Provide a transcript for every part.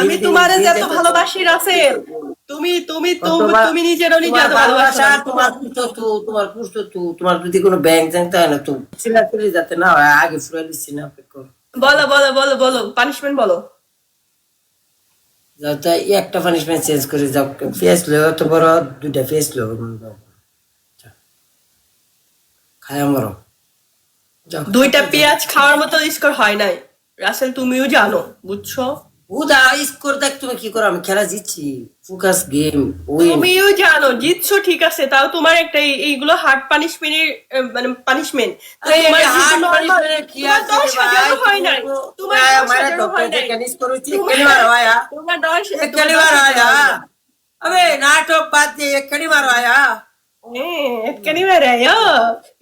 আমি তোমারে যত ভালোবাসি রাসেল, তুমি তুমি তুমি তুমি নিজেরও নিজে এত ভালোবাসা তোমার পুষ্ট তোমার যদি কোনো ব্যাংক জানতে হয় না তো ছিলা চলে যাতে না হয় আগে ফুরাই দিচ্ছি না অপেক্ষা বলো বলো বলো বলো পানিশমেন্ট বলো। যাতে একটা পানিশমেন্ট চেঞ্জ করে যাও ফেস লো তো বড় দুইটা ফেস লো খায় আমারও দুইটা পেঁয়াজ খাওয়ার মতো স্কোর হয় নাই রাসেল, তুমিও জানো বুঝছো। উদা স্কোর দেখ তুমি কি করো আমি খেলা জিতছি ফোকাস গেম উইন তুমিও জানো জিতছো ঠিক আছে, তাও তোমার একটা এইগুলো হার্ড পানিশমেন্টের মানে পানিশমেন্ট তোমার হার্ড normal- পানিশমেন্ট কি তোমার আছে 10,000 হয় নাই, তোমার 10,000 হয় নাই। টেনিস করছি খেলিবার হয় তোমার 10,000 খেলিবার হয় अबे नाटक बात ये एकड़ी मारो आया এটকানি মারায়ো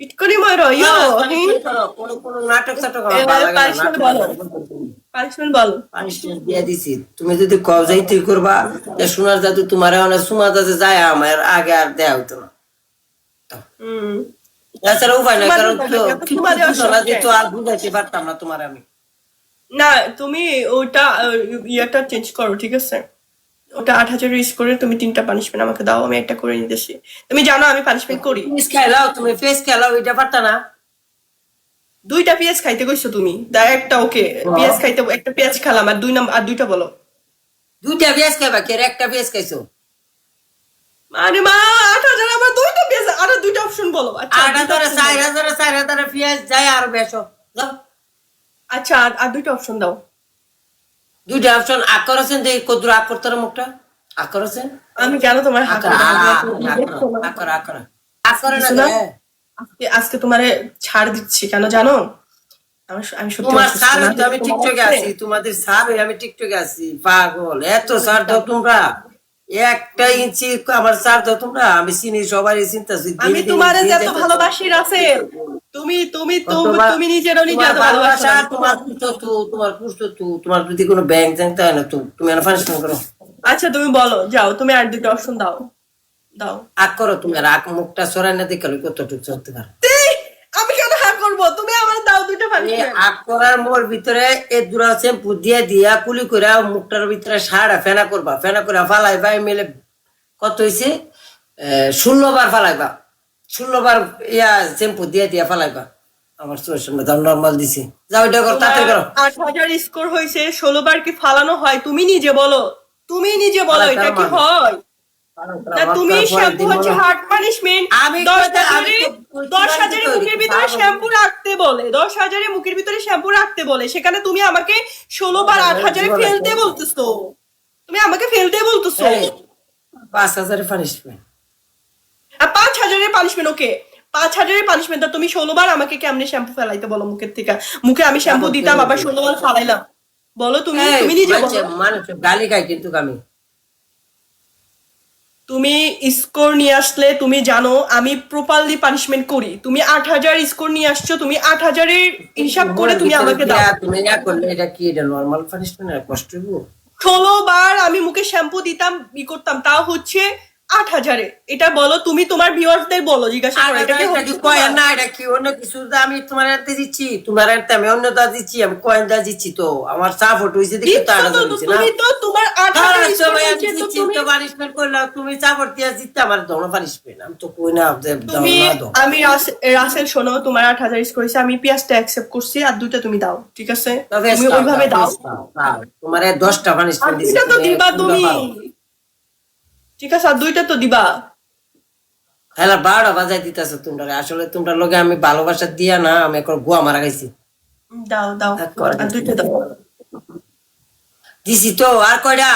ইটকানি মারায়ো কোনো নাটক সাটক পানিশমেন্ট বলো, পানিশমেন্ট বলো। পানিশমেন্ট দিয়ে দিছি তুমি যদি কও যাই তুই করবা যে সোনার জাদু তোমার অনেক সুমা দাদা যায় আমার আগে আর দেয়া হইতো না এছাড়া উপায় নাই কারণ তো তো আর বুঝাইতে পারতাম না তোমার আমি না তুমি ওটা ইয়াটা চেঞ্জ করো ঠিক আছে, ওটা 8,000 ইউজ করে তুমি 3টা পানিশমেন্ট আমাকে দাও, আমি একটা করে নিতেছি। তুমি জানো আমি পানিশমেন্ট করি। ফেস খেলাও তুমি ফেস খেলাও এটা পারতা না 2টা পেঁয়াজ খাইতে কইছো তুমি, একটা ওকে পেঁয়াজ খাইতে একটা পেঁয়াজ খেলাম আর 2টা বলো। দুইটা ফেস খাইবা কে একটা ফেস খাইছো আরে মা 8,000 আমার 2টা পেঁয়াজ আর 2টা অপশন বলো। আচ্ছা 8,000 ফেস যায় আর বেশো যাও আচ্ছা আর 2টা অপশন দাও। দুইটা অপশন আকর আছেন যে কদ্দুর আক করতে মুখটা আকর আছেন আমি কেন তোমার হাত আজকে তোমারে ছাড় দিচ্ছি কেন জানো, আমি সত্যি তোমার স্যার হইতো আমি টিকটকে আছি তোমাদের স্যার হই আমি টিকটকে আছি পাগল এত স্যার দাও তোমরা 1 ইঞ্চি আমার স্যার দাও তোমরা আমি চিনি সবাই চিন্তাছি আমি তোমারে যত ভালোবাসি রাসেল, তুমি তুমি তুমি নিজেরও নিজে এত ভালোবাসা তোমার পুষ্ট তোমার যদি কোনো ব্যাংক জানতে হয় না তো তুমি এনে পানিশমেন্ট করো আচ্ছা তুমি বলো যাও, তুমি আর 2টা অপশন দাও দাও। আক করো তুমি আর আক মুখটা সরাই না দেখালে কতটুকু চলতে পারো আমি কেন হ্যাঁ করবো, তুমি আমার দাও 2টা পানিশমেন্ট। আক করার মোর ভিতরে এ দুরা শ্যাম্পু দিয়ে দিয়া কুলি করে মুখটার ভিতরে সারা ফেনা করবা ফেনা করে ফালাইবা মিলে কত হয়েছে 16 বার ফালাইবা 16 বার ইয়া শ্যাম্পু দিয়ে দিয়া ফালাইবা আমার চোখের সামনে দাম নরমাল দিছি যাও এটা করো তাড়াতাড়ি করো 8,000 স্কোর হয়েছে 16 বার কি ফালানো হয়? তুমি নিজে বলো, তুমি নিজে বলো এটা কি হয় না? তুমি শ্যাম্পু হচ্ছে হার্ড পানিশমেন্ট, 10,000 মুখের ভিতরে শ্যাম্পু রাখতে বলে, 10,000 মুখের ভিতরে শ্যাম্পু রাখতে বলে, সেখানে তুমি আমাকে 16 বার 8,000 ফেলতে বলতেছো, তুমি আমাকে ফেলতে বলতেছো 5,000 পানিশমেন্ট আর 5,000 পানিশমেন্ট। ওকে 5,000 পানিশমেন্ট, তুমি 16 বার আমাকে কেমনে শ্যাম্পু ফেলাইতে বলো মুখের থেকে? মুখে আমি শ্যাম্পু দিতাম আবার 16 বার ফালাইলাম, বলো তুমি তুমি নিজে বলো। মানুষ গালি খাই কিন্তু আমি তুমি স্কোর নিয়ে আসলে তুমি জানো আমি প্রপারলি পানিশমেন্ট করি, তুমি 8,000 স্কোর নিয়ে আসছো, তুমি 8,000 এর হিসাব করে তুমি আমাকে দাও। তুমি না করলে এটা কি এটা নরমাল পানিশমেন্ট আর কষ্ট হইব 16 বার আমি মুখে শ্যাম্পু দিতাম করতাম, তাও হচ্ছে 8,000 এটা বলো তুমি তোমার ভিউয়ার্সদের বলো, জিজ্ঞাসা করো এটা কি কয়েন না এটা কি অন্য কিছু আমি তোমার হাতে দিচ্ছি তোমার হাতে আমি অন্য দা দিচ্ছি আমি কয়েন দা দিচ্ছি তো আমার সাপোর্ট হইছে দেখি তো আলাদা হইছে না তুমি তো তোমার 8,000 সবাই আমি দিচ্ছি তো পানিশমেন্ট করলাম তুমি সাপোর্ট দিয়া দিতে আমার দাও না পানিশমেন্ট আমি তো কই না দাও তুমি না দাও আমি রাসেল শোনো তোমার 8,000 স্কোর হইছে, আমি পেঁয়াজটা অ্যাকসেপ্ট করছি আর 2টা তুমি দাও ঠিক আছে, তুমি ওইভাবে দাও তোমার 10টা পানিশমেন্ট দিছি 2টা তো দিবা তুমি ঠিক আছে, আর 2টা তো দিবা। হ্যাঁ 12টা বাজাই দিতেছো তোমরা আসলে তোমরা লগে আমি ভালোবাসা দিয়া না আমি এখন গোয়া মারা গেছি দাও দাও আর 2টা দাও দিছি তো আর কয়টা